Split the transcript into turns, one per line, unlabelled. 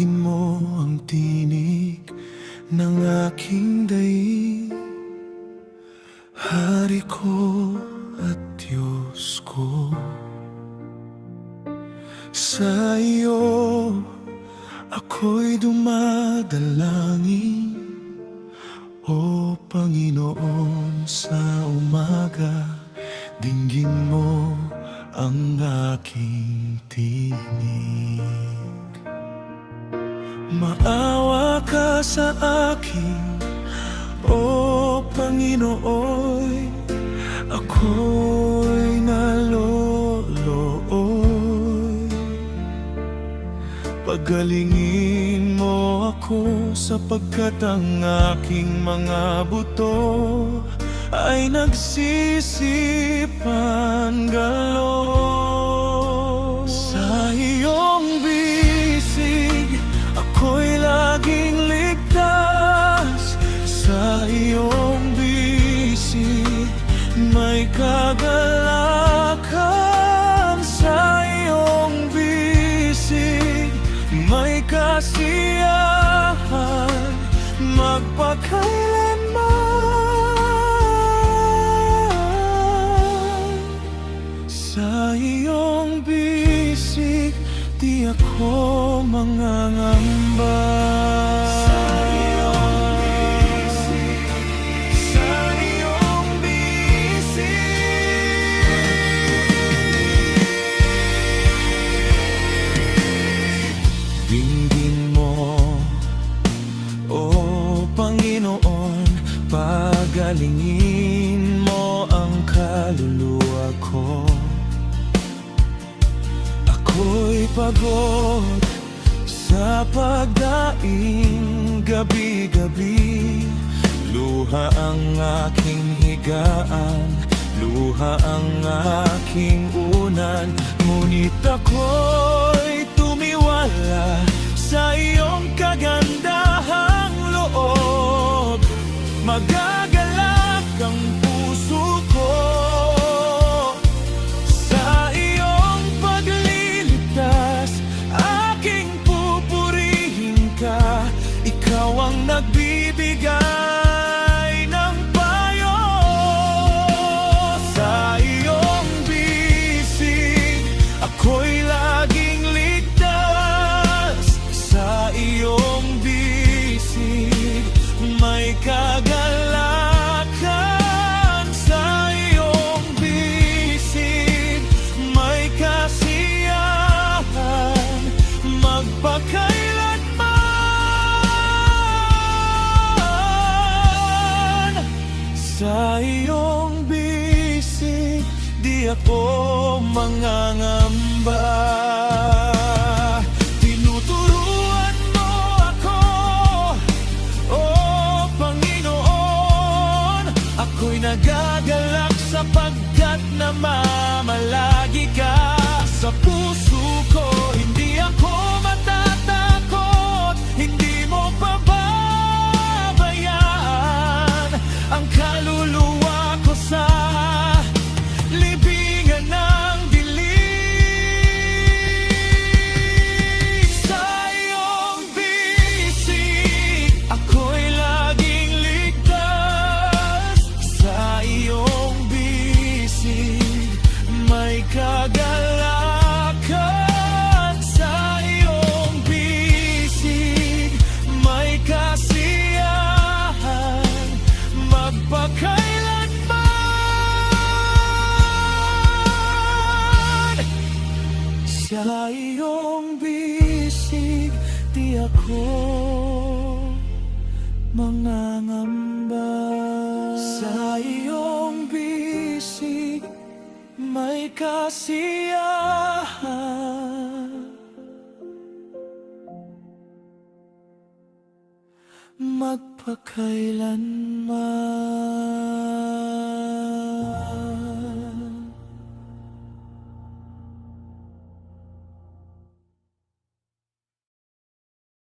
Dinggin mo ang tinig ng aking daig, Hari ko at Diyos ko. Sa iyo ako'y dumadalangin, O Panginoon, sa umaga. Dinggin mo ang aking tinig. Maawa ka sa akin, O Panginoon, ako'y nalolooy. Pagalingin mo ako, sapagkat ang aking mga buto ay nagsisipan galo. Sa iyong bisig ako'y laging ligtas, sa iyong bisig may kagalakan, sa iyong bisig may kasiyahan magpakailanman. Sa iyong bisig di ako mangangamba. Sa iyong bisig, sa iyong bisig. Dinggin mo, O Panginoon, pagalingin mo ang kaluluwa ko. Ako'y pagod sa pagdaing gabi-gabi. Luha ang aking higaan, luha ang aking unan. Ngunit ako'y tumiwala sa iyong kagandahang loob. Magagalak ang puso ko sa iyong pagliligtas. Aking pupurihin ka, ikaw ang nagbibigay ng payo. Sa iyong bisig ako'y laging ligtas, sa iyong bisig may kagalakan, sa iyong bisig may kasiyahan magpakailanman. Sa iyong bisig di ako mangangamba. Tinuturuan mo ako, O Panginoon, ako'y nagagalak sapagkat namamalagi ka sa puso ko. Hindi ako matatakot, hindi mo pababayaan ang kaluluwa ko sa libingan ng dilim. Sa iyong bisig ako'y laging ligtas, sa iyong bisig may kagalakan, sa iyong bisig may kasiyahan magpakailanman. Sa iyong bisig di ako mangangamba. Sa iyong bisig may kasiyahan magpakailanman.